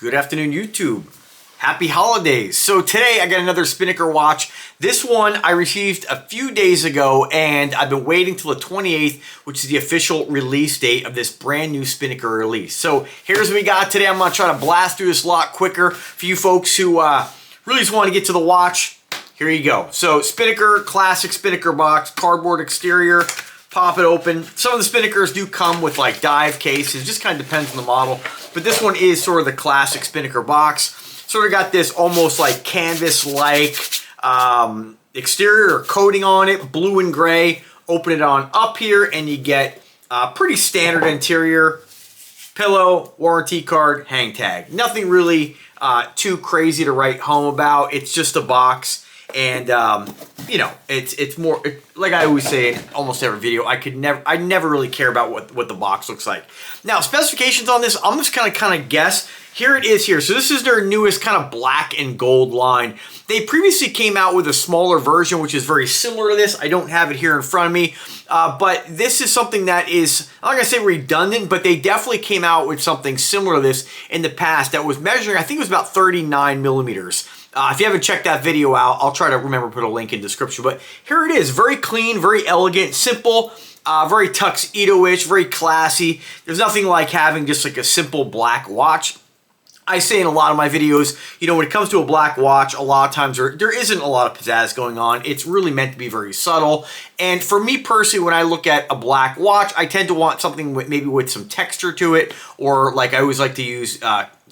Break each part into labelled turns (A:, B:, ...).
A: Good afternoon, YouTube. Happy holidays. So today I got another Spinnaker watch. This one I received a few days ago and I've been waiting till the 28th, which is the official release date of this brand new Spinnaker release. So here's what we got today. I'm going to try to blast through this a lot quicker for you folks who really just want to get to the watch. Here you go. So Spinnaker, classic Spinnaker box, cardboard exterior. Pop it open. Some of the Spinnakers do come with like dive cases, just kind of depends on the model. But this one is sort of the classic Spinnaker box. Sort of got this almost like canvas-like exterior or coating on it, blue and gray. Open it on up here and you get a pretty standard interior. Pillow, warranty card, hang tag. Nothing really too crazy to write home about. It's just a box. And you know, it's more like I always say in almost every video. I never really care about what the box looks like. Now specifications on this, I'm just gonna kind of guess. Here it is here. So this is their newest kind of black and gold line. They previously came out with a smaller version, which is very similar to this. I don't have it here in front of me, but this is something that is, I'm not gonna say redundant, but they definitely came out with something similar to this in the past that was measuring, I think it was about 39 millimeters. If you haven't checked that video out, I'll try to remember to put a link in the description. But here it is, very clean, very elegant, simple, very tuxedo-ish, very classy. There's nothing like having just like a simple black watch. I say in a lot of my videos, you know, when it comes to a black watch, a lot of times there isn't a lot of pizzazz going on. It's really meant to be very subtle. And for me personally, when I look at a black watch, I tend to want something with maybe with some texture to it, or like I always like to use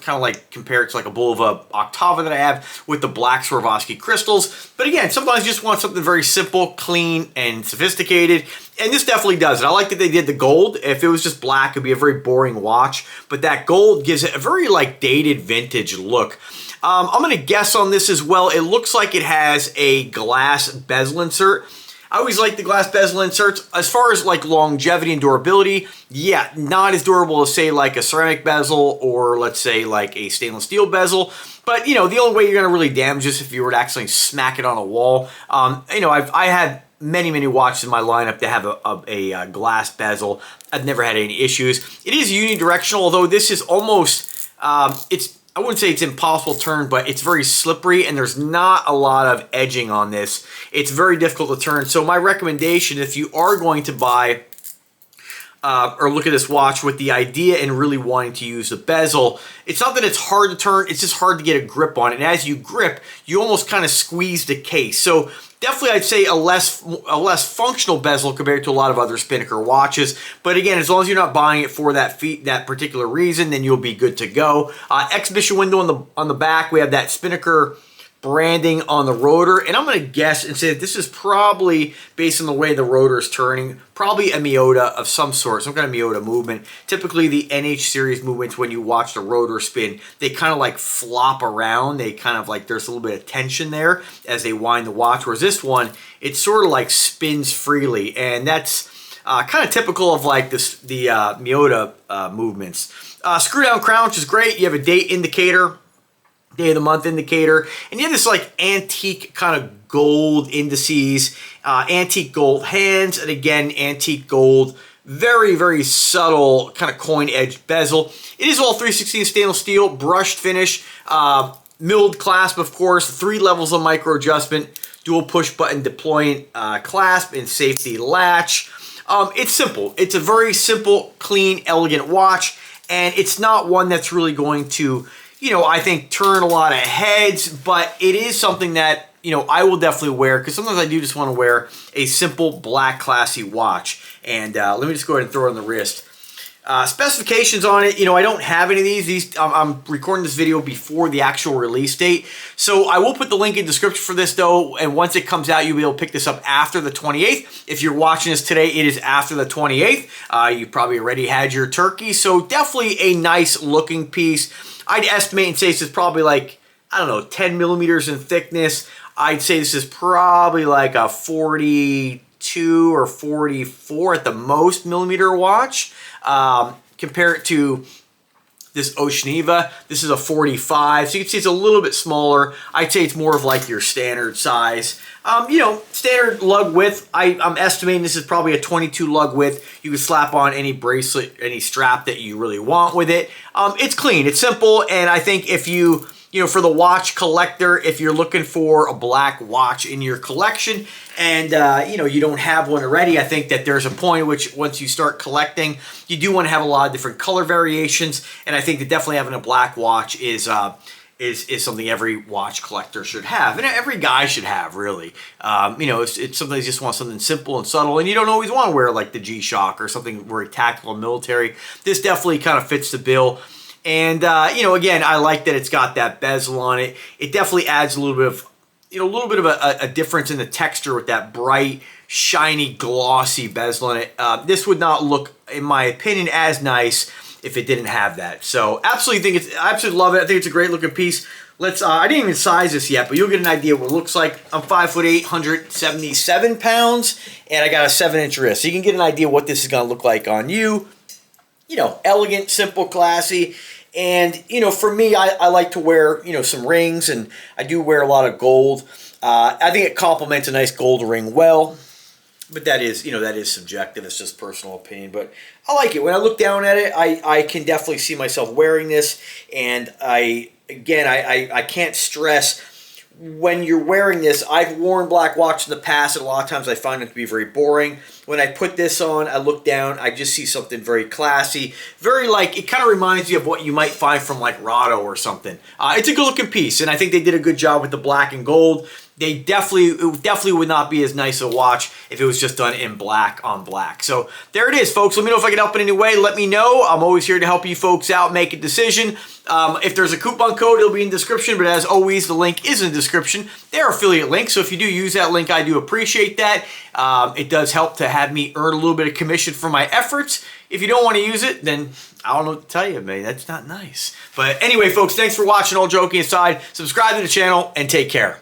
A: kind of like compare it to like a Bulova Octava that I have with the black Swarovski crystals. But again, sometimes you just want something very simple, clean, and sophisticated. And this definitely does it. I like that they did the gold. If it was just black, it'd be a very boring watch. But that gold gives it a very like dated vintage look. I'm going to guess on this as well. It looks like it has a glass bezel insert. I always like the glass bezel inserts. As far as like longevity and durability, yeah, not as durable as say like a ceramic bezel or let's say like a stainless steel bezel. But you know, the only way you're gonna really damage this if you were to actually smack it on a wall. You know, I had many watches in my lineup that have a glass bezel. I've never had any issues. It is unidirectional, although this is almost I wouldn't say it's impossible to turn, but it's very slippery and there's not a lot of edging on this. It's very difficult to turn. So my recommendation, if you are going to buy or look at this watch with the idea and really wanting to use the bezel, it's not that it's hard to turn, it's just hard to get a grip on it. And as you grip, you almost kind of squeeze the case. So definitely I'd say a less functional bezel compared to a lot of other Spinnaker watches. But again, as long as you're not buying it for that particular reason, then you'll be good to go. Exhibition window on the back, we have that Spinnaker branding on the rotor, and I'm going to guess and say that this is probably, based on the way the rotor is turning, probably a Miyota of some sort, some kind of Miyota movement. Typically the NH series movements, when you watch the rotor spin, they kind of like flop around. They kind of like, there's a little bit of tension there as they wind the watch, whereas this one, it sort of like spins freely, and that's kind of typical of like the Miyota movements. Screw down crown, which is great. You have a date indicator, day of the month indicator, and you have this like antique kind of gold indices, antique gold hands, and again antique gold, very subtle kind of coin edge bezel. It is all 3/16 stainless steel, brushed finish, milled clasp, of course, 3 levels of micro adjustment, dual push button deploying clasp, and safety latch. It's simple. It's a very simple, clean, elegant watch, and it's not one that's really going to, you know, I think turn a lot of heads, but it is something that, you know, I will definitely wear, because sometimes I do just want to wear a simple black classy watch. And let me just go ahead and throw it on the wrist. Specifications on it, you know, I don't have any of these. I'm recording this video before the actual release date. So I will put the link in the description for this though, and once it comes out, you'll be able to pick this up after the 28th. If you're watching this today, it is after the 28th. You probably already had your turkey, so definitely a nice looking piece. I'd estimate and say this is probably like, I don't know, 10 millimeters in thickness. I'd say this is probably like a 42 or 44 at the most millimeter watch. Compare it to this Oceaniva. This is a 45, so you can see it's a little bit smaller. I'd say it's more of like your standard size. You know, standard lug width. I'm estimating this is probably a 22 lug width. You can slap on any bracelet, any strap that you really want with it. It's clean, it's simple, and I think if you know, for the watch collector, if you're looking for a black watch in your collection and, you know, you don't have one already, I think that there's a point at which once you start collecting, you do want to have a lot of different color variations. And I think that definitely having a black watch is something every watch collector should have. And every guy should have, really. You know, it's something you just want something simple and subtle. And you don't always want to wear like the G-Shock or something very tactical and military. This definitely kind of fits the bill. And, you know, again, I like that it's got that bezel on it. It definitely adds a little bit of, you know, a little bit of a difference in the texture with that bright, shiny, glossy bezel in it. This would not look, in my opinion, as nice if it didn't have that. So, absolutely I absolutely love it. I think it's a great looking piece. Let's, I didn't even size this yet, but you'll get an idea of what it looks like. I'm 5'8", 177 pounds, and I got a 7-inch wrist. So you can get an idea what this is going to look like on you. You know, elegant, simple, classy. And, you know, for me, I like to wear, you know, some rings, and I do wear a lot of gold. I think it complements a nice gold ring well, but that is, you know, that is subjective. It's just personal opinion, but I like it. When I look down at it, I can definitely see myself wearing this, and I can't stress when you're wearing this. I've worn black watches in the past, and a lot of times I find them to be very boring. When I put this on, I look down, I just see something very classy, very like, it kind of reminds you of what you might find from like Rado or something. It's a good looking piece, and I think they did a good job with the black and gold. It definitely would not be as nice a watch if it was just done in black on black. So there it is, folks. Let me know if I can help in any way. Let me know. I'm always here to help you folks out, make a decision. If there's a coupon code, it'll be in the description, but as always, the link is in the description. They're affiliate links, so if you do use that link, I do appreciate that. It does help to have me earn a little bit of commission for my efforts. If you don't want to use it, then I don't know what to tell you, man. That's not nice. But anyway, folks, thanks for watching. All joking aside, subscribe to the channel and take care.